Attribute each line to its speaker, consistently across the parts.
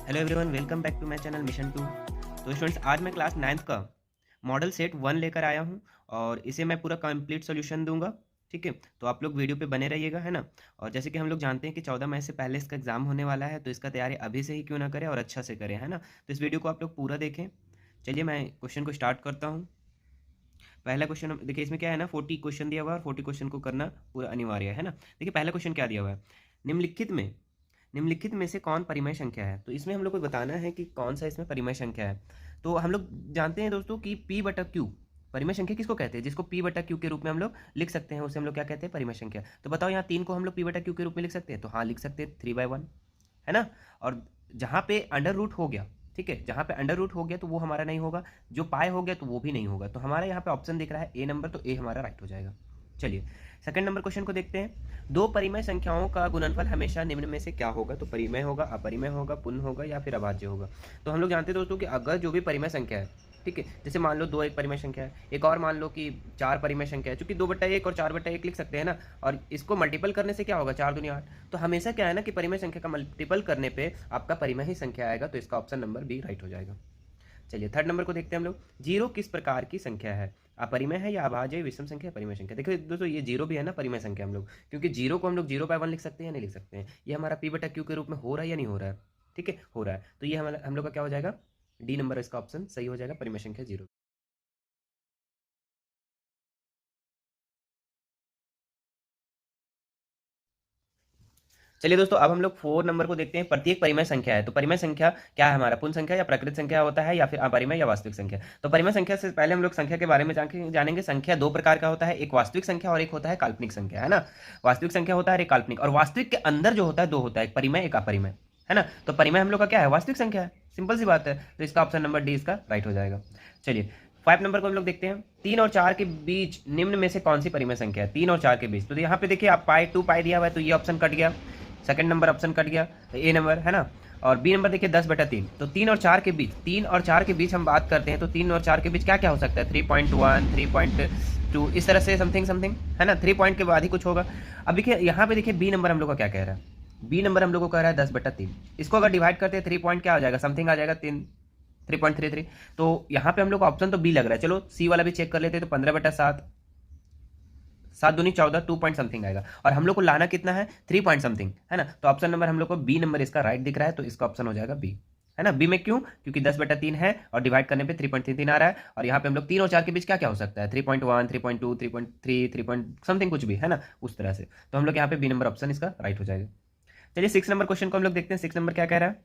Speaker 1: Hello everyone, welcome back to my channel mission two. तो students, आज मैं class 9th का मॉडल सेट 1 लेकर आया हूं और इसे मैं पूरा कंप्लीट सॉल्यूशन दूंगा। ठीक है, तो आप लोग वीडियो पे बने रहिएगा, है ना। और जैसे कि हम लोग जानते हैं कि 14 मई से पहले इसका एग्जाम होने वाला है, तो इसका तैयारी अभी से ही क्यों ना करें और अच्छा से करें, है ना। तो इस वीडियो को आप लोग पूरा देखें। चलिए मैं क्वेश्चन को स्टार्ट करता हूँ। पहला क्वेश्चन देखिए, इसमें क्या है ना, 40 क्वेश्चन दिया हुआ है और 40 क्वेश्चन को करना पूरा अनिवार्य है ना। देखिए पहला क्वेश्चन क्या दिया हुआ है, निम्नलिखित में से कौन परिमेय संख्या है। तो इसमें हम लोग को बताना है कि कौन सा इसमें परिमेय संख्या है। तो हम लोग जानते हैं दोस्तों कि पी बटा क्यू परिमेय संख्या किसको कहते हैं, जिसको पी बटा क्यू के रूप में हम लोग लिख सकते हैं, उसे हम लोग क्या कहते हैं, परिमेय संख्या। तो बताओ, यहाँ 3 को हम लोग पी बटा क्यू के रूप में लिख सकते हैं, तो हाँ लिख सकते हैं 3/1, है ना। और जहाँ पे अंडर रूट हो गया, ठीक है, जहाँ पे अंडर रूट हो गया तो वो हमारा नहीं होगा, जो पाए हो गया तो वो भी नहीं होगा। तो हमारा यहाँ पे ऑप्शन दिख रहा है ए नंबर, तो ए हमारा राइट हो जाएगा। चलिए सेकंड नंबर क्वेश्चन को देखते हैं। दो परिमेय संख्याओं का गुणनफल हमेशा निम्न में से क्या होगा। तो परिमेय होगा, अपरिमेय होगा, पूर्ण होगा या फिर अभाज्य होगा। तो हम लोग जानते हैं दोस्तों कि अगर जो भी परिमेय संख्या है, ठीक है, जैसे मान लो 2 एक परिमेय संख्या है, एक और मान लो कि 4 परिमेय संख्या है, चूंकि 2/1 और 4/1 लिख सकते हैं ना, और इसको मल्टीपल करने से क्या होगा, 4 दूनी 8। तो हमेशा क्या है ना कि परिमेय संख्या का मल्टीपल करने पे आपका परिमेय ही संख्या आएगा, तो इसका ऑप्शन नंबर बी राइट हो जाएगा। चलिए थर्ड नंबर को देखते हैं हम लोग। जीरो किस प्रकार की संख्या है, अपरिमेय है या अभाज्य, विषम संख्या, परिमेय संख्या। देखो दोस्तों, ये जीरो भी है ना परिमेय संख्या हम लोग, क्योंकि जीरो को हम लोग 0/1 लिख सकते हैं या नहीं लिख सकते हैं। ये हमारा पी बटा क्यू के रूप में हो रहा है या नहीं हो रहा है, ठीक है, हो रहा है। तो ये हमारा हम लोग का क्या हो जाएगा, डी नंबर इसका ऑप्शन सही हो जाएगा, परिमेय संख्या 0। चलिए दोस्तों, अब हम लोग 4 नंबर को देखते हैं। प्रत्येक परिमेय संख्या है, तो परिमेय संख्या क्या है हमारा, पूर्ण संख्या या प्राकृत संख्या होता है या फिर अपरिमेय या वास्तविक संख्या। तो परिमेय संख्या से पहले हम लोग संख्या के बारे में जानेंगे। संख्या 2 प्रकार का होता है, एक वास्तविक संख्या और एक होता है काल्पनिक संख्या, है ना। वास्तविक संख्या होता है एक काल्पनिक, और वास्तविक के अंदर जो होता है 2 होता है, एक परिमेय एक अपरिमेय, है ना। तो परिमेय हम लोग का क्या है, वास्तविक संख्या है, सिंपल सी बात है। तो इसका ऑप्शन नंबर डी इसका राइट हो जाएगा। चलिए 5 नंबर को हम लोग देखते हैं। 3 और 4 के बीच निम्न में से कौन सी परिमेय संख्या है, 3 और 4 के बीच। तो यहाँ पे देखिए, आप पाई 2 पाई दिया हुआ है, तो ये ऑप्शन कट गया, सेकंड नंबर ऑप्शन कट गया, ए नंबर, है ना। और बी नंबर देखिए 10/3। तो 3 और 4 के बीच, 3 और 4 के बीच हम बात करते हैं, तो 3 और 4 के बीच क्या क्या हो सकता है, 3.1, 3.2, इस तरह से समथिंग समथिंग, है ना। 3 पॉइंट के बाद ही कुछ होगा। अब देखिए यहाँ पे देखिए बी नंबर हम लोग का क्या कह रहा है, बी नंबर हम लोग को कह रहा है 10/3। इसको अगर डिवाइड करते हैं 3 पॉइंट क्या हो जाएगा, समथिंग आ जाएगा 3.33। तो यहाँ पे हम लोग का ऑप्शन तो बी लग रहा है। चलो सी वाला भी चेक कर लेते हैं। तो 15/7, 7 दूनी 14, 2 पॉइंट समथिंग आएगा, और हम लोग को लाना कितना है, 3 पॉइंट समथिंग, है ना। तो ऑप्शन नंबर हम लोग को बी नंबर इसका राइट दिख रहा है, तो इसका ऑप्शन हो जाएगा बी, है ना। बी में क्यों, क्योंकि 10/3 है और डिवाइड करने पे 3.33 आ रहा है, और यहाँ पे हम लोग 3 और 4 के बीच क्या क्या हो सकता है, 3.1, 3.2, 3.3, 3 समथिंग कुछ भी, है ना, उस तरह से। तो हम लोग यहाँ पे बी नंबर ऑप्शन इसका राइट हो जाएगा। चलिए 6 नंबर क्वेश्चन को हम लोग देखते हैं। 6 नंबर क्या कह रहा है,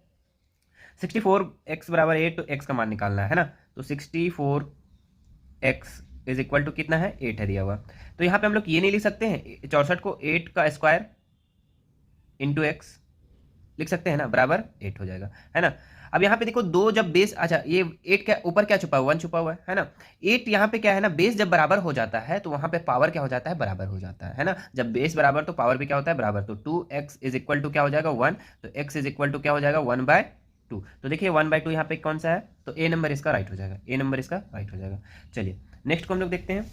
Speaker 1: 64x बराबर 8, तो x का मान निकालना है ना। तो 64x इज इक्वल टू कितना है, 8 है दिया हुआ। तो यहाँ पे हम लोग ये नहीं लिख सकते हैं 64 को 8 का स्क्वायर इंटू एक्स, लिख सकते हैं ना, बराबर 8 हो जाएगा, है ना। अब यहाँ पे देखो दो जब बेस, अच्छा ये 8 के ऊपर क्या छुपा हुआ, 1 छुपा हुआ है ना। 8 यहाँ पे क्या है ना, बेस जब बराबर हो जाता है तो वहाँ पे पावर क्या हो जाता है, बराबर हो जाता है ना। जब बेस बराबर तो पावर भी क्या होता है, बराबर। तो 2x इज इक्वल टू क्या हो जाएगा, 1। तो x इज इक्वल टू क्या हो जाएगा, 1/2। तो देखिए 1/2 यहाँ पे कौन सा है, तो ए नंबर इसका राइट हो जाएगा, ए नंबर इसका राइट हो जाएगा। चलिए नेक्स्ट को हम लोग देखते हैं।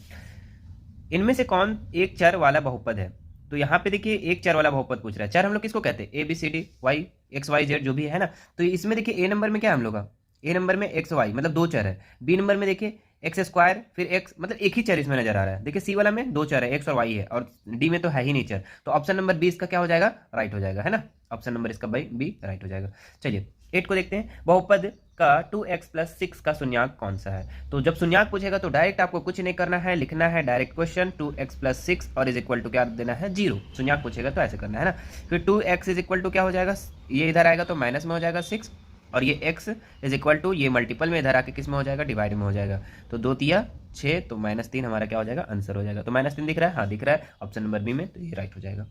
Speaker 1: इनमें से कौन एक चर वाला बहुपद है। तो यहाँ पे देखिए एक चर वाला बहुपद पूछ रहा है। चर हम लोग किसको कहते हैं, A B C D Y X Y Z जो भी है ना। तो इसमें देखिए ए नंबर में क्या है हम लोग का, ए नंबर में एक्स वाई मतलब 2 चर है। बी नंबर में देखिए एक्स स्क्वायर फिर एक्स, मतलब एक ही चर इसमें नजर आ रहा है। देखिए सी वाला में 2 चर है, एक्स और वाई है, और डी में तो है ही नहीं चर। तो ऑप्शन नंबर बी इसका क्या हो जाएगा, राइट हो जाएगा, है ना। ऑप्शन नंबर इसका बी राइट हो जाएगा। चलिए 8 को देखते हैं। बहुपद का 2x+6 का शून्यांक कौन सा है। तो जब शून्यांक पूछेगा तो डायरेक्ट आपको कुछ नहीं करना है, लिखना है डायरेक्ट क्वेश्चन 2x+6 और इज इक्वल टू क्या देना है, 0। शून्यांक पूछेगा तो ऐसे करना है ना। फिर 2x इज इक्वल टू क्या हो जाएगा, ये इधर आएगा तो माइनस में हो जाएगा 6, और ये x इज इक्वल टू ये मल्टीपल में इधर आके किस में हो जाएगा, डिवाइड में हो जाएगा। तो 2 तिया 6, तो -3 हमारा क्या हो जाएगा, आंसर हो जाएगा। तो -3 दिख रहा है, हाँ दिख रहा है, ऑप्शन नंबर बी में, तो ये राइट हो जाएगा।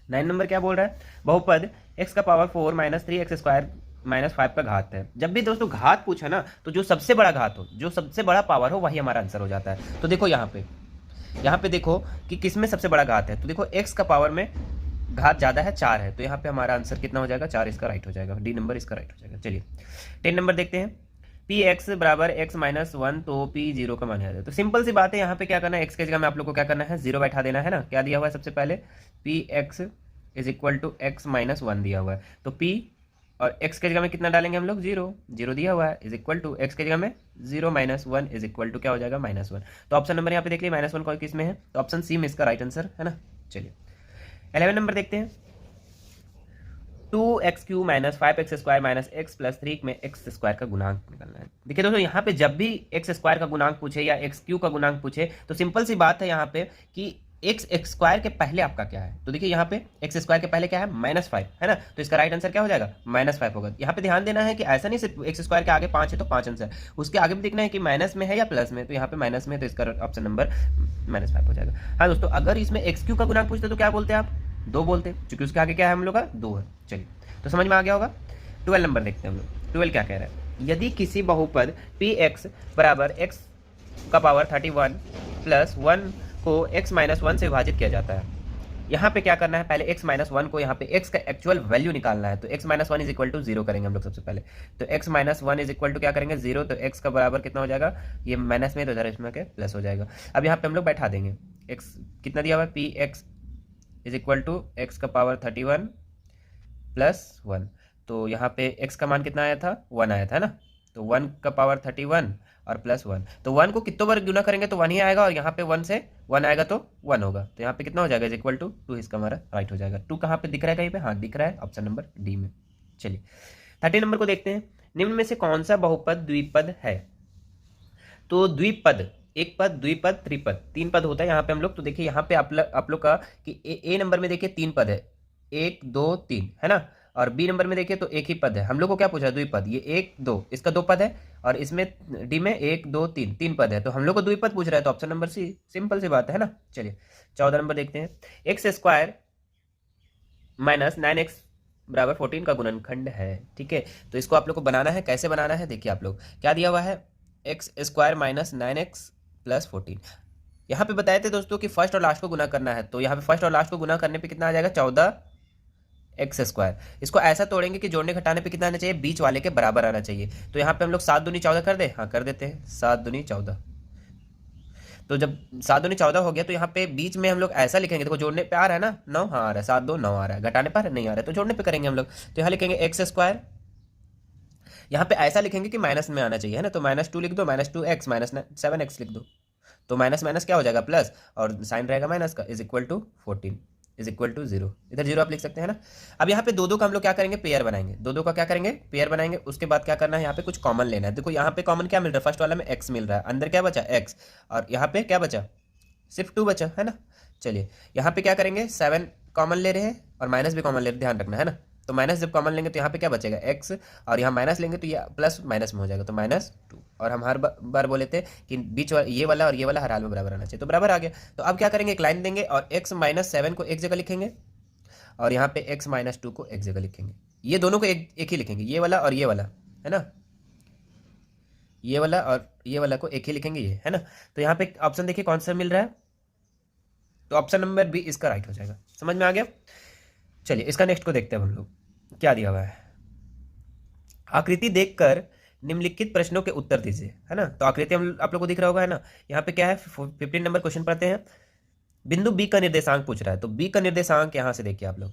Speaker 1: 9 नंबर क्या बोल रहा है, बहुपद x का पावर 4 -3x² -5 का घात है। जब भी दोस्तों घात पूछा ना, तो जो सबसे बड़ा घात हो, जो सबसे बड़ा पावर हो, वही हमारा आंसर हो जाता है। तो देखो यहाँ पे देखो कि किस में सबसे बड़ा घात है। तो देखो x का पावर में घात ज्यादा है, 4 है, तो यहाँ पे हमारा आंसर कितना हो जाएगा, 4 इसका राइट हो जाएगा, डी नंबर इसका राइट हो जाएगा। चलिए 10 नंबर देखते हैं। पी एक्स बराबर x -1, तो पी 0 का मान है। तो सिंपल सी बात है, यहाँ पे क्या करना है, x के जगह में आप लोग को क्या करना है, 0 बैठा देना है ना। क्या दिया हुआ है सबसे पहले, P X is equal to x -1 दिया हुआ है। तो p और x के जगह में कितना डालेंगे हम लोग, जीरो, जीरो दिया हुआ है, इज इक्वल टू x के जगह में zero minus one is equal to क्या हो जाएगा, -1। तो ऑप्शन नंबर यहाँ पे देख लिया -1 कोई किस में है, तो ऑप्शन सी में इसका राइट आंसर है ना। चलिए 11 नंबर देखते हैं। 2x³ minus 5x² minus x plus 3 में x² का गुणांक निकालना है। देखिए दोस्तों, यहाँ पे जब भी x² का गुणांक पूछे या x³ का गुणांक पूछे तो सिंपल सी बात है यहाँ पे कि x² के पहले आपका क्या है। तो देखिए यहाँ पे x² के पहले क्या है, -5 है ना, तो इसका राइट आंसर क्या हो जाएगा, -5 होगा। यहाँ पे ध्यान देना है कि ऐसा नहीं सिर्फ x² के आगे 5 है तो 5 आंसर, उसके आगे भी देखना है कि माइनस में है या प्लस में, तो यहाँ पे माइनस में है तो इसका ऑप्शन नंबर -5 हो जाएगा। हाँ दोस्तों, अगर इसमें x³ का गुणांक पूछते तो क्या बोलते हैं आप, 2 बोलते, क्योंकि उसके आगे क्या है हम लोग का, 2 है। चलिए तो समझ में आ गया होगा। 12 नंबर देखते हैं हम लोग। 12 क्या कह रहा है, यदि किसी बहुपद px बराबर x का पावर 31 प्लस 1 को x माइनस 1 से विभाजित किया जाता है। यहाँ पे क्या करना है, पहले x माइनस 1 को यहाँ पे x का एक्चुअल वैल्यू निकालना है। तो x minus 1 is equal to 0 करेंगे हम लोग सबसे पहले। तो x minus 1 is equal to क्या करेंगे, 0। तो x का बराबर कितना हो जाएगा, ये माइनस में तो इधर इसमें के प्लस हो जाएगा। अब यहाँ पे हम लोग बैठा देंगे, x कितना दिया हुआ है, px is equal to x का पावर 31 प्लस 1। तो यहाँ पे x का मान कितना आया था, 1 आया था ना, तो 1 का पावर 31 और प्लस 1। तो 1 को कितनों बार गुना करेंगे तो 1 ही आएगा, और यहाँ पे 1 से 1 आएगा तो 1 होगा। तो यहाँ पे कितना हो जाएगा, इज इक्वल टू 2, इसका हमारा राइट हो जाएगा। 2 कहाँ पे दिख रहा है, कहीं पे, हाँ दिख रहा है, ऑप्शन नंबर डी में। चलिए 13 नंबर को देखते हैं। निम्न में से कौन सा बहुपद द्विपद है। तो द्विपद, एक पद, द्विपद, त्रिपद, 3 पद होता है यहाँ पे हम लोग। तो देखिए यहाँ पे आप लोग का कि ए नंबर में देखिए 3 पद है, 1 2 3 है ना, और बी नंबर में देखिए तो एक ही पद है। हम लोग को क्या पूछा, द्विपद, ये 1 2 इसका 2 पद है, और इसमें डी में 1 2 3 3 पद है, तो हम लोग को द्विपद पूछ रहा है, तो ऑप्शन नंबर सी, सिंपल सी बात है ना। चलिए 14 नंबर देखते हैं। x² माइनस 9x बराबर 14 का गुणनखंड है। ठीक है, तो इसको आप लोग को बनाना है, कैसे बनाना है देखिए आप लोग, क्या दिया हुआ है, x² माइनस 9x प्लस 14। यहाँ पे बताए थे दोस्तों कि फर्स्ट और लास्ट को गुना करना है, तो यहाँ पे फर्स्ट और लास्ट को गुना करने पे कितना आ जाएगा, 14x²। इसको ऐसा तोड़ेंगे कि जोड़ने घटाने पे कितना आना चाहिए, बीच वाले के बराबर आना चाहिए। तो यहाँ पे हम लोग 7 दूनी 14 कर दे, हाँ कर देते हैं, 7 दूनी 14। तो जब 7 दूनी 14 हो गया तो यहाँ पे बीच में हम लोग ऐसा लिखेंगे, देखो जोड़ने पे आ रहा है ना 9, हाँ आ रहा है, 7 2 9 आ रहा है, घटाने पर नहीं आ रहा है, तो जोड़ने पे करेंगे हम लोग। तो यहाँ लिखेंगे x², यहाँ पे ऐसा लिखेंगे कि माइनस में आना चाहिए है ना, तो -2 लिख दो, -2x माइनस 7x लिख दो, तो माइनस माइनस क्या हो जाएगा, प्लस, और साइन रहेगा माइनस का, is equal to 14 is equal to 0, इधर 0 आप लिख सकते हैं ना। अब यहाँ पे 2 का हम लोग क्या करेंगे, पेयर बनाएंगे, 2 का क्या करेंगे, पेयर बनाएंगे। उसके बाद क्या करना है, यहाँ पे कुछ कॉमन लेना है। देखो यहाँ पे कॉमन क्या मिल रहा है, फर्स्ट वाला में x मिल रहा है, अंदर क्या बचा, x, और यहाँ पे क्या बचा, सिर्फ 2 बचा है ना। चलिए यहाँ पे क्या करेंगे, 7 कॉमन ले रहे हैं और माइनस भी कॉमन ले रहे हैं, ध्यान रखना है ना। तो माइनस जब कॉमन लेंगे तो यहाँ पे क्या बचेगा, x, और यहाँ माइनस लेंगे तो ये प्लस माइनस में हो जाएगा, तो -2। और हम हर बार बोले थे कि बीच ये वाला और ये वाला हर हाल में बराबर आना चाहिए, तो बराबर आ गया। तो अब क्या करेंगे, एक लाइन देंगे और x माइनस 7 को एक जगह लिखेंगे, और यहाँ पे x माइनस 2 को एक जगह लिखेंगे। ये दोनों को एक ही लिखेंगे, ये वाला और ये वाला है ना, ये वाला और ये वाला को एक ही लिखेंगे, ये है ना। तो यहाँ पे ऑप्शन देखिए कौन सा मिल रहा है, तो ऑप्शन नंबर बी इसका राइट हो जाएगा। समझ में आ गया। चलिए इसका नेक्स्ट को देखते हैं हम लोग, क्या दिया हुआ है। आकृति देखकर निम्नलिखित प्रश्नों के उत्तर दीजिए, है ना। तो आकृति हम आप लोग को दिख रहा होगा, है ना। यहाँ पे क्या है, 15 नंबर क्वेश्चन पढ़ते हैं। बिंदु बी का निर्देशांक पूछ रहा है, तो बी का निर्देशांक यहाँ से देखिए आप लोग,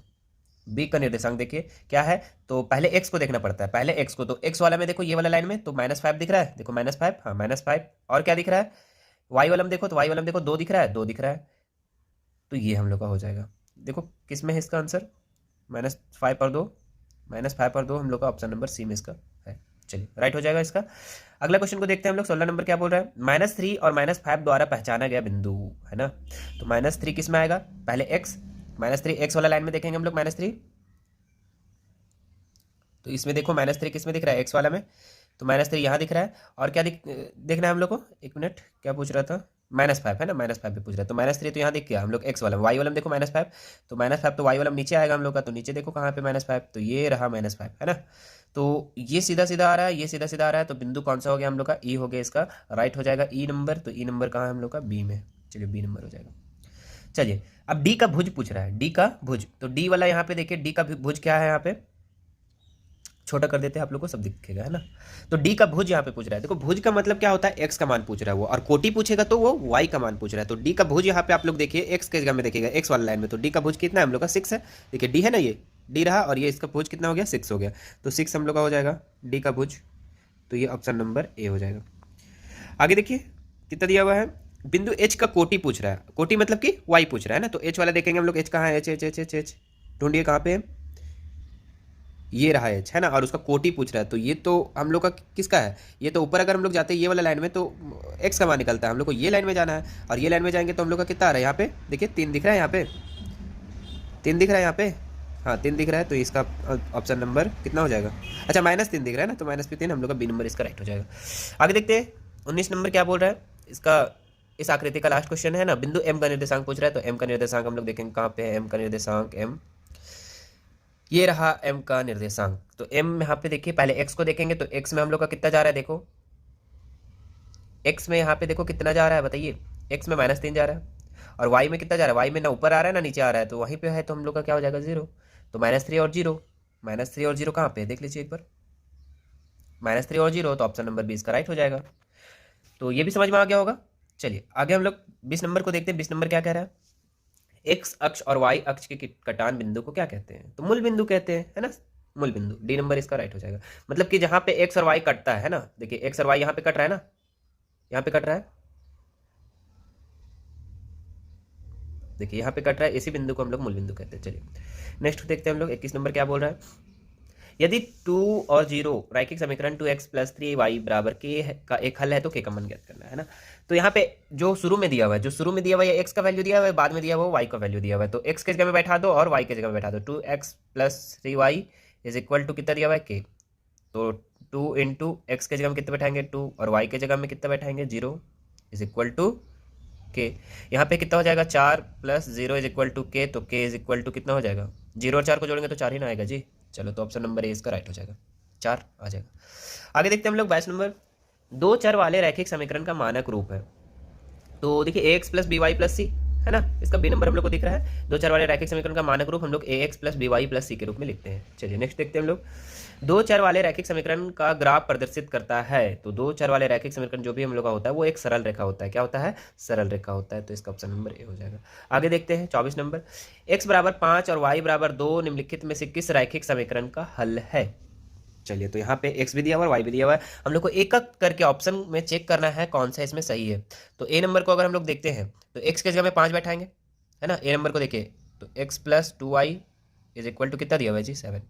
Speaker 1: बी का निर्देशांक देखिए क्या है। तो पहले x को देखना पड़ता है, पहले x को, तो x वाला में देखो, ये वाला लाइन में तो -5 दिख रहा है, देखो -5, हाँ -5, और क्या दिख रहा है, y वाला में देखो, तो y वाला में देखो 2 दिख रहा है, 2 दिख रहा है, तो ये हम लोग का हो जाएगा। देखो किस में है इसका आंसर, -5 और 2, -5 और 2 हम लोग का ऑप्शन नंबर सी में इसका है। चलिए राइट हो जाएगा इसका। अगला क्वेश्चन को देखते हैं हम लोग। 16 नंबर क्या बोल रहा है, -3 और -5 द्वारा पहचाना गया बिंदु, है ना। तो -3 किस में आएगा, पहले x, -3 x वाला लाइन में देखेंगे हम लोग -3, तो इसमें देखो -3 किस में दिख रहा है, x वाला में, तो -3 यहाँ दिख रहा है। और क्या देखना है हम लोग को, एक मिनट, क्या पूछ रहा था, -5 है ना, -5 भी पूछ रहा है। तो -3 तो यहाँ दिख गया हम लोग, x वाला, y वाला में देखो -5, तो -5 तो y वाला में नीचे आएगा हम लोग का, तो नीचे देखो कहाँ पे -5, तो ये रहा -5 है ना। तो ये सीधा सीधा आ रहा है, ये सीधा सीधा आ रहा है, तो बिंदु कौन सा हो गया हम लोग का, ई हो गया, इसका राइट हो जाएगा ई नंबर। तो ई नंबर कहाँ है हम लोग का, बी में, चलिए बी नंबर हो जाएगा। चलिए अब डी का भुज पूछ रहा है, डी का भुज, तो डी वाला यहाँ पे देखिए, डी का भुज क्या है, यहाँ पे छोटा कर देते हैं आप लोग को, सब दिखेगा, है ना। तो डी का भुज यहाँ पे पूछ रहा है। देखो भुज का मतलब क्या होता है, x का मान पूछ रहा है वो, और कोटि पूछेगा तो वो y का मान पूछ रहा है। तो डी का भुज यहाँ पे आप लोग देखिए, x के जगह में देखिएगा, x वाला लाइन में, तो डी का भुज कितना है हम लोग का, 6 है। देखिए डी है ना, ये डी रहा, और ये इसका भुज कितना हो गया 6 हो गया, तो 6 हम लोग का हो जाएगा डी का भुज, तो ये ऑप्शन नंबर ए हो जाएगा। आगे देखिए कितना दिया हुआ है, बिंदु एच का कोटि पूछ रहा है, कोटि मतलब कि वाई पूछ रहा है ना, तो एच वाला देखेंगे हम लोग, एच कहाँ है, H H H H H ढूंढिए कहाँ पे, ये रहा एच है ना, और उसका कोटि पूछ रहा है, तो ये तो हम लोग का किसका है, ये तो ऊपर अगर हम लोग जाते हैं ये वाला लाइन में तो एक्स का मान निकलता है, हम लोग को ये लाइन में जाना है, और ये लाइन में जाएंगे तो हम लोग का कितना आ रहा है यहाँ पे, देखिए 3 दिख रहा है यहाँ पे, 3 दिख रहा है यहाँ पे, हाँ 3 दिख रहा है, तो इसका ऑप्शन नंबर कितना हो जाएगा, अच्छा -3 दिख रहा है ना, तो -3 हम लोग का बी नंबर इसका राइट हो जाएगा। आगे देखते हैं 19 नंबर क्या बोल रहा है, इसका इस आकृति का लास्ट क्वेश्चन है ना, बिंदु एम का निर्देशांक पूछ रहा है, तो एम का निर्देशांक हम लोग देखेंगे कहाँ पे है, एम का निर्देशांक एम, ये रहा एम का निर्देशांक, तो एम यहाँ पे देखिए, पहले एक्स को देखेंगे, तो एक्स में हम लोग का कितना जा रहा है, देखो एक्स में यहाँ पे देखो कितना जा रहा है बताइए, एक्स में -3 जा रहा है, और वाई में कितना जा रहा है, वाई में ना ऊपर आ रहा है ना नीचे आ रहा है, तो वहीं पे है, तो हम लोग का क्या हो जाएगा 0, तो -3 और 0, -3 और 0 कहाँ पे है देख लीजिए एक बार, -3 और 0, तो ऑप्शन नंबर 20 का राइट हो जाएगा। तो ये भी समझ में आ गया होगा। चलिए आगे हम लोग 20 नंबर को देखते हैं, 20 नंबर क्या कह रहा है, एक्स अक्ष और वाई अक्ष के कटान बिंदु को क्या कहते हैं, तो मूल बिंदु कहते हैं, है ना, मूल बिंदु, डी नंबर इसका राइट हो जाएगा। मतलब कि जहाँ पे एक्स और वाई कटता है ना, देखिए एक्स और वाई यहाँ पे कट रहा है ना, यहाँ पे कट रहा है, देखिए यहाँ पे कट रहा है, इसी बिंदु को हम लोग मूल बिंदु कहते हैं। चलिए नेक्स्ट देखते हैं हम लोग 21 नंबर क्या बोल रहा है, यदि 2 और 0 रैखिक समीकरण 2x + 3y बराबर k का एक हल है तो k का मान ज्ञात करना है ना। तो यहाँ पे जो शुरू में दिया हुआ है, जो शुरू में दिया हुआ है x का वैल्यू दिया हुआ है, बाद में दिया हुआ है y का वैल्यू दिया हुआ है, तो x के जगह में बैठा दो और y के जगह में बैठा दो, 2x + 3y = कितना दिया हुआ है k, तो 2 × x के जगह में कितना बैठाएंगे 2, और y के जगह में कितना बैठाएंगे 0 = k, यहाँ पे कितना हो जाएगा 4 + 0 = k, तो k कितना हो जाएगा, 0 और 4 को जोड़ेंगे तो 4 ही ना आएगा जी। चलो तो ऑप्शन नंबर ए इसका राइट हो जाएगा, 4 आ जाएगा। आगे देखते हैं हम लोग 22 नंबर, दो चर वाले रैखिक समीकरण का मानक रूप है, तो देखिए ax + by + c है ना, इसका बी नंबर हम लोग को दिख रहा है, दो चर वाले रैखिक समीकरण का मानक रूप हम लोग ax + by + c के रूप में लिखते हैं। चलिए नेक्स्ट देखते हैं हम लोग, दो चर वाले रैखिक समीकरण का ग्राफ प्रदर्शित करता है, तो दो चर वाले रैखिक समीकरण जो भी हम लोग का होता है वो एक सरल रेखा होता है, क्या होता है, सरल रेखा होता है, तो इसका ऑप्शन नंबर ए हो जाएगा। आगे देखते हैं 24 नंबर, x = 5 और y = 2 निम्नलिखित में से किस रैखिक समीकरण का हल है। चलिए तो यहाँ पे x भी दिया हुआ है, y भी दिया हुआ है, हम लोग को एक एक करके ऑप्शन में चेक करना है कौन सा इसमें सही है। तो ए नंबर को अगर हम लोग देखते हैं तो x के जगह में 5 बैठाएंगे, है ना, ए नंबर को देखिए, तो x + 2y = कितना दिया हुआ है जी 7,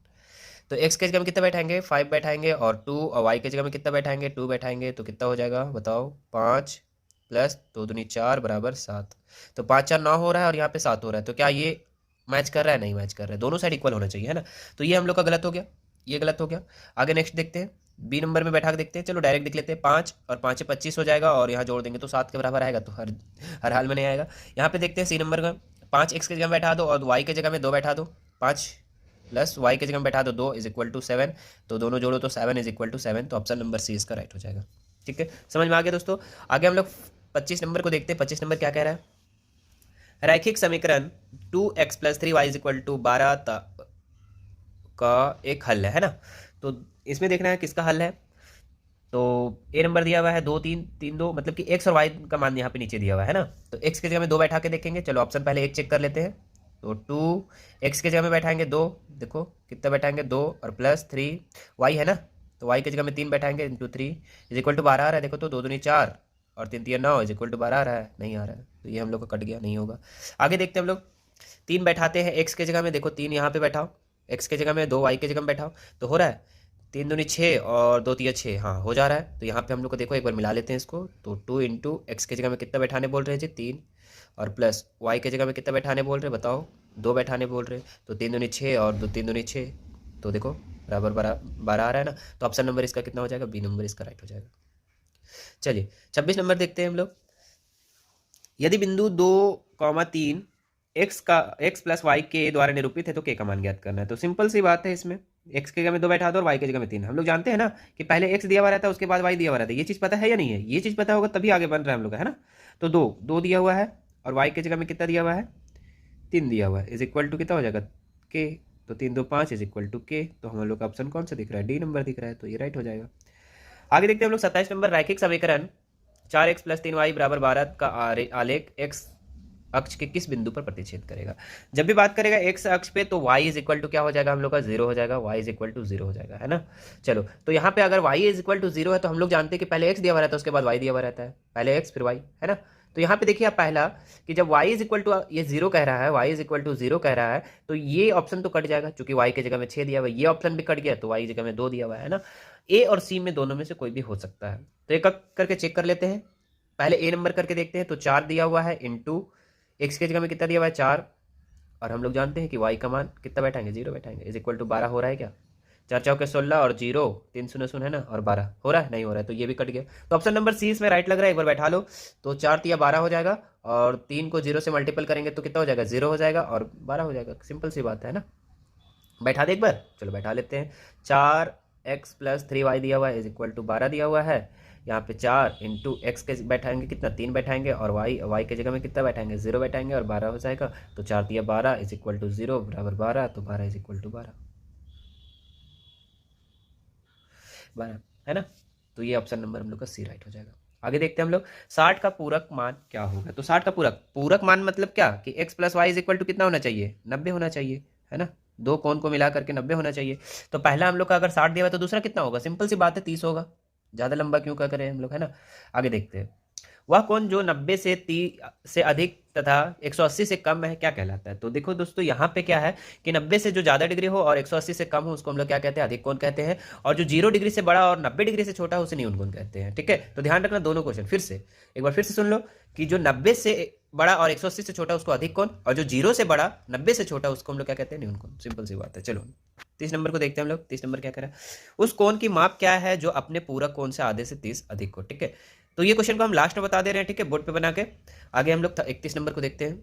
Speaker 1: तो x के जगह में कितना बैठाएंगे 5 बैठाएंगे, और 2 और y के जगह में कितना बैठाएंगे 2 बैठाएंगे, तो कितना हो जाएगा बताओ, 5 + 2 दूनी 4 = 7, तो 5 4 9 हो रहा है और यहाँ पे 7 हो रहा है, तो क्या ये मैच कर रहा है, नहीं मैच कर रहा है, दोनों साइड इक्वल होना चाहिए, है ना, तो ये हम लोग का गलत हो गया, ये गलत हो गया। आगे नेक्स्ट देखते हैं, बी नंबर में बैठा के देखते हैं, चलो डायरेक्ट देख लेते हैं, 5 और 5 25 हो जाएगा, और यहाँ जोड़ देंगे तो 7 के बराबर आएगा, तो हर हाल में नहीं आएगा। यहाँ पे देखते हैं सी नंबर का, 5 x के जगह में बैठा दो और y के जगह में 2 बैठा दो, 5 + y के जगह में बैठा दो 2 = 7, तो दोनों जोड़ो तो 7 = 7, तो ऑप्शन नंबर सी इसका राइट हो जाएगा। ठीक है, समझ में आ गया दोस्तों। आगे हम लोग 25 नंबर को देखते हैं, 25 नंबर क्या कह रहा है, रैखिक समीकरण 2x + 3y = 12 का एक हल है ना, तो इसमें देखना है किसका हल है, तो ए नंबर दिया हुआ है 2 3 3 2, मतलब कि x और y का मान यहाँ पे नीचे दिया हुआ है ना, तो x के जगह में 2 बैठा के देखेंगे, चलो ऑप्शन पहले एक चेक कर लेते हैं, तो 2 x के जगह में बैठाएंगे 2, देखो कितना बैठाएंगे 2 और +3 y है ना, तो y के जगह में 3 बैठाएंगे × 3 = 12 आ रहा है, देखो तो 2 दूनी 4 और 3 3 9 = 12 आ रहा है, नहीं आ रहा है, तो ये हम लोग का कट गया, नहीं होगा। आगे देखते हैं हम लोग, 3 बैठाते हैं x के जगह में, देखो 3 यहाँ पे बैठाओ, x के जगह में 2 y के जगह में बैठाओ, तो हो रहा है 3 दूनी 6 और 2 3 6, हाँ हो जा रहा है, तो यहाँ पे हम लोग को देखो एक बार मिला लेते हैं इसको, तो 2 × x के जगह में कितना बैठाने बोल रहे हैं जी 3, और प्लस y के जगह में कितना बैठाने बोल रहे हैं बताओ, 2 बैठाने बोल रहे हैं, तो 3 दूनी 6 और 2 3 दूनी 6, तो देखो बराबर 12 आ रहा है ना, तो ऑप्शन नंबर इसका कितना हो जाएगा, बी नंबर इसका राइट हो जाएगा। चलिए 26 नंबर देखते हैं हम लोग, यदि बिंदु 2,3 x + y के द्वारा निरूपित है तो k का मान ज्ञात करना है। तो सिंपल सी बात है, इसमें x के जगह में 2 बैठा दो और y के जगह में 3, हम लोग जानते हैं ना कि पहले x दिया हुआ रहता है उसके बाद y दिया हुआ रहता है, ये चीज़ पता है या नहीं है, ये चीज़ पता होगा तभी आगे बन रहा है हम लोग का, है ना, तो 2 दिया हुआ है और y के जगह में कितना दिया हुआ है 3 दिया हुआ है, = कितना हो जाएगा k, तो 3 2 5 = k, तो हम लोग का ऑप्शन कौन सा दिख रहा है, डी नंबर दिख रहा है, तो ये राइट हो जाएगा। आगे देखते हैं हम लोग 27 नंबर, रैखिक समीकरण 4x + 3y = 12 का आलेख x अक्ष के किस बिंदु पर प्रतिच्छेद करेगा। जब भी बात करेगा एक्स अक्ष पे तो y इज इक्वल टू क्या हो जाएगा हम लोग का 0 हो जाएगा, y इज इक्वल टू 0 हो जाएगा, है ना। चलो तो यहाँ पे अगर y इज इक्वल टू 0 है तो हम लोग जानते हैं कि पहले x दिया हुआ रहता है उसके बाद y दिया हुआ रहता है, पहले x फिर y, है ना। तो यहाँ पे देखिए आप पहला कि जब y इज इक्वल टू ये 0 कह रहा है, y इज इक्वल टू 0 कह रहा है तो ये ऑप्शन तो कट जाएगा क्योंकि y की जगह में 6 दिया हुआ है, ये ऑप्शन भी कट गया तो y की जगह में 2 दिया हुआ है ना। a और c में दोनों में से कोई भी हो सकता है। तो एक करके चेक कर लेते हैं। पहले a नंबर करके देखते हैं तो 4 दिया हुआ है इंटू एक्स की जगह में कितना दिया हुआ है 4, और हम लोग जानते हैं कि y का मान कितना बैठाएंगे 0 बैठाएंगे, इज इक्वल टू 12 हो रहा है क्या, 4 चौके 16 और 0 3 शून्य शून्य है ना, और 12 हो रहा है, नहीं हो रहा है तो ये भी कट गया। तो ऑप्शन नंबर सी इसमें राइट लग रहा है, एक बार बैठा लो। तो 4 तिया 12 हो जाएगा और 3 को 0 से मल्टीपल करेंगे तो कितना हो जाएगा 0 हो जाएगा और 12 हो जाएगा, सिंपल सी बात है ना। बैठा दे एक बार, चलो बैठा लेते हैं। 4x प्लस 3y दिया हुआ है इज इक्वल टू 12 दिया हुआ है, यहाँ पे 4 इंटू एक्स के बैठाएंगे कितना 3 बैठाएंगे और y के जगह में कितना बैठाएंगे 0 बैठाएंगे और 12 हो जाएगा। तो 4 तिया 12 इज इक्वल टू 0 बराबर 12, तो 12 इज इक्वल टू 12 है ना। तो ये ऑप्शन नंबर हम लोग का सी राइट हो जाएगा। आगे देखते हैं हम लोग 60 का पूरक मान क्या होगा। तो 60 का पूरक मान मतलब क्या कि x plus Y is equal to कितना होना चाहिए 90 होना चाहिए, है ना। दो कोण को मिला करके 90 होना चाहिए। तो पहला हम लोग का अगर 60 दिया हुआ तो दूसरा कितना होगा, सिंपल सी बात है 30 होगा, ज़्यादा लंबा क्यों क्या करें हम लोग, है ना। आगे देखते हैं वह कोण जो 90 से 30 से अधिक तथा 180 से कम है क्या कहलाता है। तो देखो दोस्तों यहाँ पे क्या है कि 90 से जो ज़्यादा डिग्री हो और 180 से कम हो उसको हम लोग क्या कहते हैं अधिक कोण कहते हैं, और जो 0 डिग्री से बड़ा और 90 डिग्री से छोटा हो उसे न्यून कोण कहते हैं, ठीक है। तो ध्यान रखना दोनों क्वेश्चन फिर से एक बार फिर से सुन लो कि जो 90 से बड़ा और 180 से छोटा उसको अधिक कोण, और जो 0 से बड़ा 90 से छोटा उसको हम लोग क्या कहते हैं न्यून कोण, सिंपल सी बात है। चलो 30 नंबर को देखते हैं हम लोग। 30 नंबर क्या करें, उस कोण की माप क्या है जो अपने पूरक कोण से आधे से 30 अधिक हो, ठीक है। तो ये क्वेश्चन को हम लास्ट में बता दे रहे हैं, ठीक है, बोर्ड पे बना के। आगे हम लोग 31 नंबर को देखते हैं।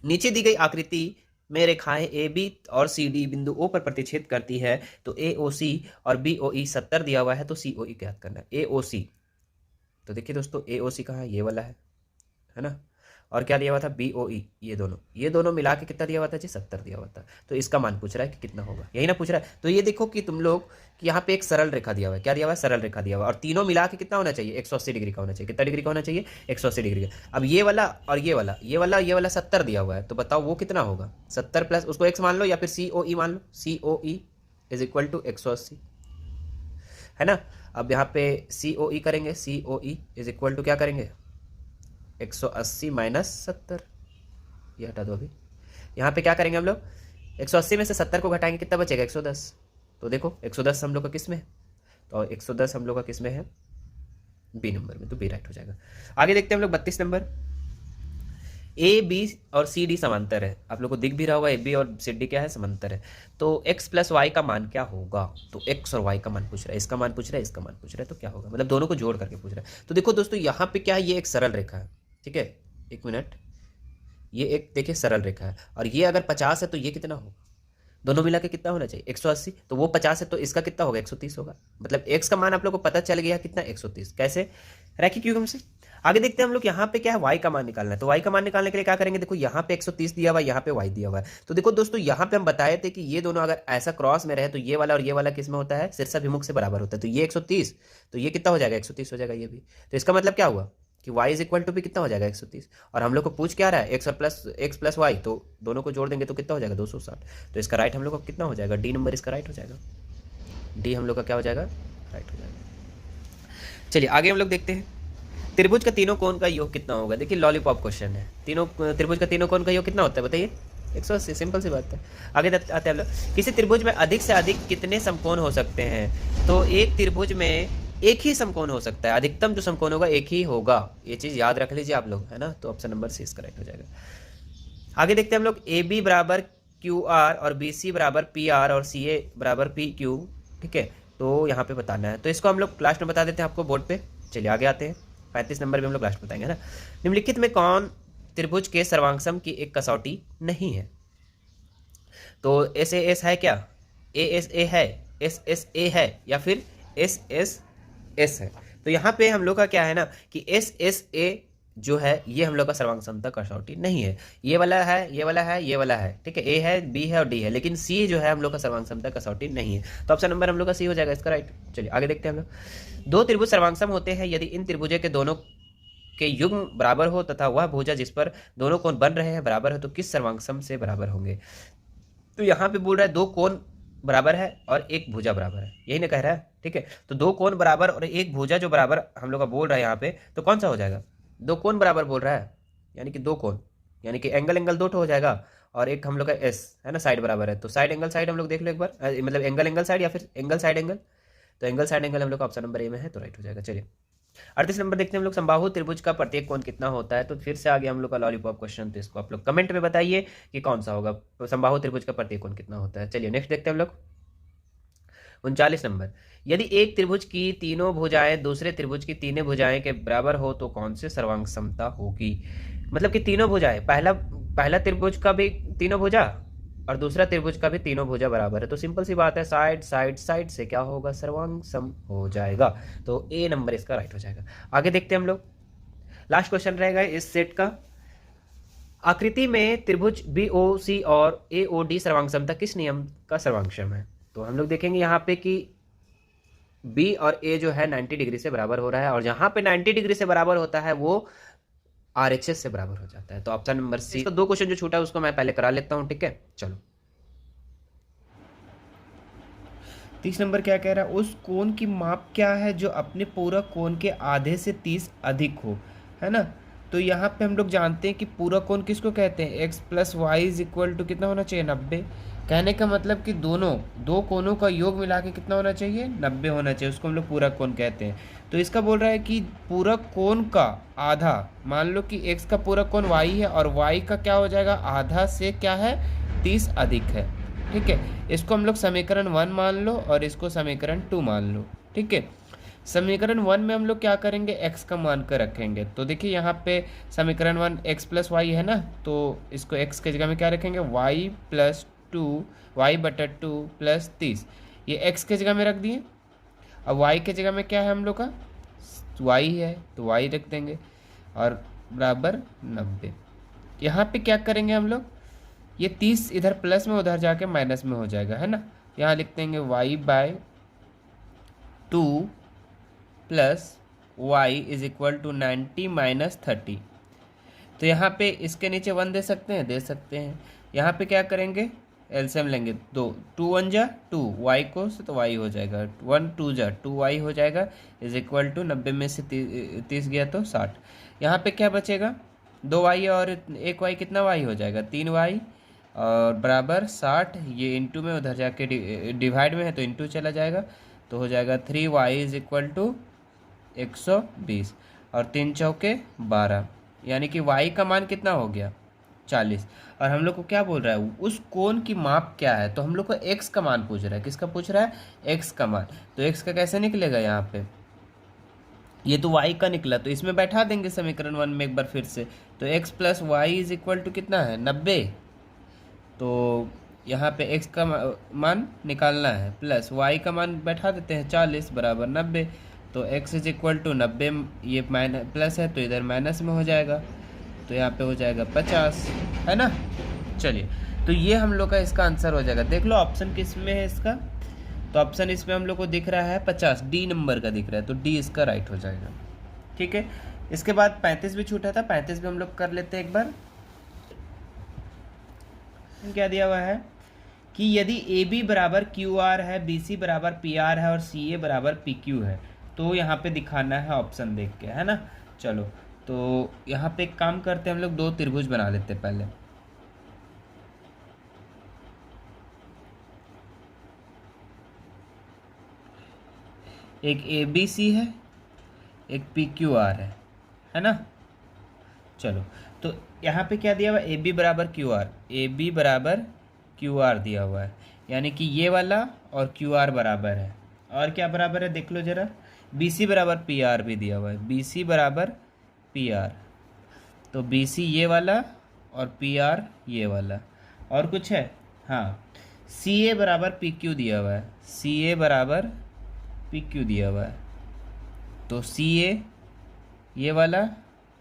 Speaker 1: नीचे दी गई आकृति में रेखाएं ए बी और सी डी बिंदु ओ पर प्रतिच्छेद करती है, तो ए ओ सी और बी ओ ई 70 दिया हुआ है, तो सी ओ ई ज्ञात करना है। ए ओ सी, तो देखिए दोस्तों ए ओ सी कहाँ है, ये वाला है ना, और क्या दिया हुआ था बी ओ ई, ये दोनों मिला के कितना दिया हुआ था जी 70 दिया हुआ था। तो इसका मान पूछ रहा है कि कितना होगा, यही ना पूछ रहा है। तो ये देखो कि तुम लोग कि यहाँ पे एक सरल रेखा दिया हुआ है, क्या दिया हुआ है सरल रेखा दिया हुआ है, और तीनों मिला के कितना होना चाहिए 180 डिग्री का होना चाहिए। कितना डिग्री का होना चाहिए 180 डिग्री का। अब ये वाला और ये वाला 70 दिया हुआ है, तो बताओ वो कितना होगा 70 प्लस उसको x मान लो या फिर सी ओ ई मान लो, सी ओ ई इज इक्वल टू 180, है ना। अब यहाँ पे सी ओ ई करेंगे, सी ओ ई इज इक्वल टू क्या करेंगे 180 माइनस 70, ये हटा दो। अभी यहाँ पे क्या करेंगे हम लोग 180 में से 70 को घटाएंगे कितना बचेगा 110। तो देखो 110 हम लोग का किस में है, तो 110 हम लोग का किस में है बी नंबर में, तो बी राइट हो जाएगा। आगे देखते हैं हम लोग 32 नंबर। ए बी और सी डी समांतर है, आप लोग को दिख भी रहा होगा ए बी और सी डी क्या है समांतर है। तो x प्लस वाई का मान क्या होगा, तो x और y का मान पूछ रहा है, इसका मान पूछ रहा है, इसका मान पूछ रहा है, तो क्या होगा मतलब दोनों को जोड़ करके पूछ रहा है। तो देखो दोस्तों यहाँ पे क्या है, ये एक सरल रेखा है, ठीक है, एक मिनट, ये एक देखिए सरल रेखा है, और ये अगर 50 है तो ये कितना होगा, दोनों मिला के कितना होना चाहिए 180, तो वो 50 है तो इसका कितना होगा 130 होगा। मतलब x का मान आप लोग को पता चल गया कितना 130, कैसे रैखिक युग्म से। आगे देखते हैं हम लोग यहाँ पे क्या है y का मान निकालना है। तो y का मान निकालने के लिए क्या करेंगे, देखो यहाँ पे 130 दिया हुआ है, यहाँ पे y दिया हुआ है। तो देखो दोस्तों यहाँ पे हम बताए थे कि ये दोनों अगर ऐसा क्रॉस में रहे तो ये वाला और ये वाला किस में होता है शीर्षाभिमुख से बराबर होता है। तो ये 130, तो ये कितना हो जाएगा 130 हो जाएगा ये भी। तो इसका मतलब क्या हुआ कि y इज इक्वल टू भी कितना हो जाएगा 130, और हम लोग को पूछ क्या रहा है x प्लस वाई, तो दोनों को जोड़ देंगे तो कितना हो जाएगा 260। तो इसका राइट हम लोग का कितना हो जाएगा डी नंबर, इसका राइट हो जाएगा, डी हम लोग का क्या हो जाएगा राइट हो जाएगा। चलिए आगे हम लोग देखते हैं त्रिभुज का तीनों कोण का योग कितना होगा। देखिए लॉलीपॉप क्वेश्चन है, तीनों त्रिभुज का तीनों कोण का योग कितना होता है बताइए 180, सिंपल सी बात है। आगे आते हैं हम लोग, किसी त्रिभुज में अधिक से अधिक कितने समकोण हो सकते हैं। तो एक त्रिभुज में एक ही समकोण हो सकता है, अधिकतम जो समकोण होगा एक ही होगा, ये चीज याद रख लीजिए आप लोग, है ना। तो ऑप्शन नंबर सी करेक्ट हो जाएगा। आगे देखते हैं हम लोग ए बी बराबर क्यू आर और बी सी बराबर पी आर और सी ए बराबर पी क्यू, ठीक है। तो यहाँ पे बताना है, तो इसको हम लोग लास्ट में बता देते हैं आपको बोर्ड पे। चलिए आगे आते हैं 35 नंबर भी हम लोग लास्ट बताएंगे, है ना। निम्नलिखित में कौन त्रिभुज के सर्वांगसम की एक कसौटी नहीं है। तो एस एस है क्या, ए एस ए है, एस एस ए है, या फिर एस एस एस है। तो यहाँ पे हम लोग का क्या है ना कि एस एस ए जो है ये हम लोग का सर्वांग समता कसौटी नहीं है। ये वाला है, ये वाला है, ये वाला है, ठीक है, ए है, बी है और डी है, लेकिन सी जो है हम लोग का सर्वांग समता कसौटी नहीं है। तो ऑप्शन नंबर हम लोग का सी हो जाएगा इसका राइट। चलिए आगे देखते हैं हम लोग। दो त्रिभुज सर्वांगसम होते हैं यदि इन त्रिभुजों के दोनों के युग्म बराबर हो तथा वह भुजा जिस पर दोनों कोण बन रहे हैं बराबर है तो किस सर्वांग सम से बराबर होंगे। तो यहाँ पे बोल रहा है दो कोण बराबर है और एक भुजा बराबर है, यही ना कह रहा है। ठीक है, तो दो कोण बराबर और एक भुजा जो बराबर हम लोग का बोल रहा है यहाँ पे, तो कौन सा हो जाएगा? दो कोण बराबर बोल रहा है, यानी कि दो कोण, यानी कि एंगल एंगल दो हो जाएगा, और एक हम लोग का एस है ना, साइड बराबर है, तो साइड एंगल साइड हम लोग देख लो एक बार, मतलब एंगल एंगल साइड या फिर एंगल साइड एंगल, तो एंगल साइड एंगल हम लोग का ऑप्शन नंबर ए में है, तो राइट हो जाएगा। चलिए 38 नंबर देखते हैं हम लोग, समबाहु त्रिभुज का प्रत्येक कोण कितना होता है। तो फिर से आ गया हम लोग का लॉलीपॉप क्वेश्चन, तो इसको आप लोग कमेंट में बताइए कि कौन सा होगा, समबाहु त्रिभुज का प्रत्येक कोण कितना होता है। चलिए नेक्स्ट देखते हैं हम लोग 39 नंबर, यदि एक त्रिभुज की तीनों भुजाएं दूसरे त्रिभुज की तीनों भुजाएं के बराबर हो तो कौन से सर्वांग समता होगी। मतलब कि तीनों भुजाएं, पहला त्रिभुज का भी तीनों भुजा और दूसरा त्रिभुज का भी तीनों भुजा बराबर है, तो सिंपल सी बात है, साइड साइड साइड से क्या होगा, सर्वांग सम हो जाएगा, तो ए नंबर इसका राइट हो जाएगा। आगे देखते हैं हम लोग, लास्ट क्वेश्चन रहेगा इस सेट का, आकृति में त्रिभुज बी ओ सी और ए ओ डी सर्वांग समता किस नियम का सर्वांगसम है। तो हम लोग देखेंगे यहाँ पे कि बी और ए जो है 90 डिग्री से बराबर हो रहा है, और जहां पे 90 डिग्री से बराबर होता है वो RHS से बराबर हो जाता है, तो ऑप्शन नंबर सी। तो दो क्वेश्चन जो छूटा है उसको मैं पहले करा लेता हूं, ठीक है। चलो
Speaker 2: 30 नंबर क्या कह रहा है, उस कोण की माप क्या है जो अपने पूरक कोण के आधे से 30 अधिक हो, है ना। तो यहाँ पे हम लोग जानते हैं कि पूरक कोण किसको कहते हैं, x plus Y is equal to कितना होना चाहिए, 90। कहने का मतलब कि दो कोणों का योग मिला के कितना होना चाहिए, 90 होना चाहिए, उसको हम लोग पूरक कोण कहते हैं। तो इसका बोल रहा है कि पूरक कोण का आधा, मान लो कि x का पूरक कोण y है और y का क्या हो जाएगा, आधा से क्या है, 30 अधिक है। ठीक है, इसको हम लोग समीकरण 1 मान लो और इसको समीकरण 2 मान लो। ठीक है, समीकरण 1 में हम लोग क्या करेंगे, x का मान कर रखेंगे। तो देखिए यहाँ पे समीकरण 1 x प्लस वाई है ना, तो इसको x के जगह में क्या रखेंगे, y प्लस 2 वाई बटा 2 प्लस 30, ये x के जगह में रख दिए। अब y के जगह में क्या है हम लोग का, y है, तो y रख देंगे और बराबर 90। यहाँ पे क्या करेंगे हम लोग, ये 30 इधर प्लस में उधर जाके माइनस में हो जाएगा, है ना। यहाँ लिख देंगे y by 2 plus Y is equal to 90 minus 30। तो यहाँ पे इसके नीचे 1 दे सकते हैं, दे सकते हैं। यहाँ पे क्या करेंगे, एलसीएम लेंगे, 2 1 जा 2 वाई को से तो वाई हो जाएगा, 1 2 जा 2 वाई हो जाएगा, इज इक्वल टू 90 में से 30 गया तो 60। यहाँ पे क्या बचेगा, 2 वाई और 1 वाई, कितना वाई हो जाएगा, 3 वाई और बराबर 60। ये इंटू में उधर जाके डिवाइड में है तो इंटू चला जाएगा, तो हो जाएगा 3 वाई इज इक्वल टू 120 और 3 चौके 12, यानी कि y का मान कितना हो गया, 40। और हम लोग को क्या बोल रहा है, उस कोण की माप क्या है, तो हम लोग को x का मान पूछ रहा है, किसका पूछ रहा है, x का मान। तो x का कैसे निकलेगा, यहाँ पे ये तो y का निकला, तो इसमें बैठा देंगे समीकरण 1 में एक बार फिर से, तो x plus Y is equal to कितना है, 90। तो यहाँ पे x का मान निकालना है, प्लस y का मान बैठा देते हैं 40 बराबर 90। तो x इज इक्वल टू 90, ये माइनस प्लस है तो इधर माइनस में हो जाएगा, तो यहाँ पे हो जाएगा 50, है ना। चलिए, तो ये हम लोग का इसका आंसर हो जाएगा। देख लो ऑप्शन किस में है इसका, तो ऑप्शन इसमें हम लोग को दिख रहा है 50, डी नंबर का दिख रहा है, तो डी इसका राइट हो जाएगा। ठीक है, इसके बाद 35 भी छूटा था, 35 भी हम लोग कर लेते हैं एक बार। क्या दिया हुआ है कि यदि ए बी बराबर क्यू आर है, बी सी बराबर पी आर है और सी ए बराबर पी क्यू है, तो यहाँ पे दिखाना है ऑप्शन देख के, है ना। चलो, तो यहाँ पे एक काम करते हैं हम लोग, दो त्रिभुज बना लेते हैं पहले। एक ए बी सी है, एक पी क्यू आर है ना। चलो, तो यहाँ पे क्या दिया हुआ है, ए बी बराबर क्यू आर, ए बी बराबर क्यू आर दिया हुआ है, यानी कि ये वाला और क्यू आर बराबर है, और क्या बराबर है देख लो जरा, बी सी बराबर पी आर भी दिया हुआ है, बी सी बराबर पी आर, तो बी सी ये वाला और पी आर ये वाला। और कुछ है, हाँ, सी ए बराबर पी क्यू दिया हुआ है, सी ए बराबर पी क्यू दिया हुआ है, तो सी ए ये वाला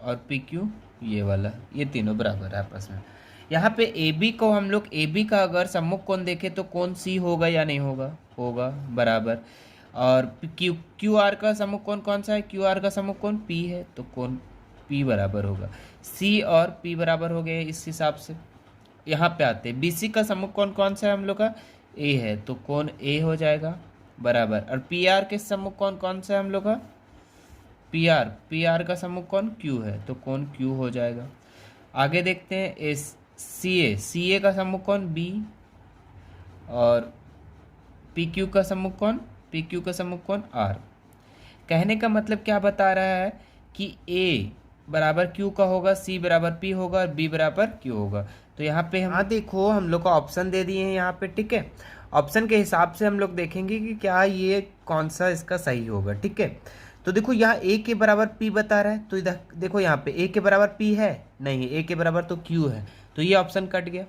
Speaker 2: और पी क्यू ये वाला, ये तीनों बराबर है आपस में। यहाँ पे ए बी को हम लोग, ए बी का अगर सम्मुख कोण देखें तो कौन सी होगा या नहीं होगा, होगा बराबर। और क्यू आर का सम्मुख कोण कौन सा है, क्यू आर का सम्मुख कोण पी है, तो कोण पी बराबर होगा। सी और पी बराबर हो गए। इस हिसाब से यहाँ पे आते हैं, बी सी का समूह कौन कौन सा है हम लोग का, ए है, तो कौन ए हो जाएगा बराबर। और पी आर के समूह कौन कौन सा है हम लोग का, पी आर का समूह कौन, क्यू है, तो कौन क्यू हो जाएगा। आगे देखते हैं एस सी ए का समूह कौन, बी। और पी क्यू का समूह कौन, पी क्यू का समूह कौन, आर। कहने का मतलब क्या बता रहा है कि ए बराबर क्यू का होगा, सी बराबर पी होगा और बी बराबर क्यू होगा। तो यहाँ पे हम देखो हम लोग को ऑप्शन दे दिए हैं यहाँ पे, ठीक है। ऑप्शन के हिसाब से हम लोग देखेंगे कि क्या ये कौन सा इसका सही होगा, ठीक है। तो देखो यहाँ ए के बराबर पी बता रहा है, तो इधर देखो यहाँ पे ए के बराबर पी है नहीं, ए के बराबर तो क्यू है, तो ये ऑप्शन कट गया।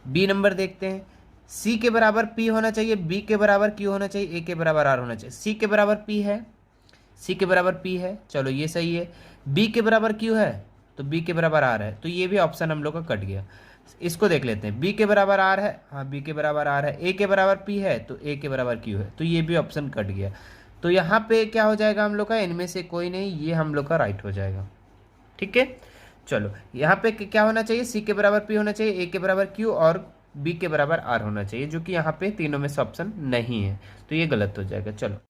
Speaker 2: बी नंबर देखते हैं, सी के बराबर पी होना चाहिए, बी के बराबर क्यू होना चाहिए, ए के बराबर आर होना चाहिए। सी के बराबर पी है, सी के बराबर पी है, चलो ये सही है। बी के बराबर क्यू है, तो बी के बराबर आर है, तो ये भी ऑप्शन हम लोग का कट गया। इसको देख लेते हैं, बी के बराबर आर है, हाँ बी के बराबर आर है। ए के बराबर पी है, तो ए के बराबर क्यू है, तो ये भी ऑप्शन कट गया। तो यहाँ पे क्या हो जाएगा हम लोग का, इनमें से कोई नहीं, ये हम लोग का राइट हो जाएगा, ठीक है। चलो यहाँ पे क्या होना चाहिए, सी के बराबर पी होना चाहिए, ए के बराबर क्यू और बी के बराबर आर होना चाहिए, जो कि यहाँ पे तीनों में से ऑप्शन नहीं है, तो ये गलत हो जाएगा। चलो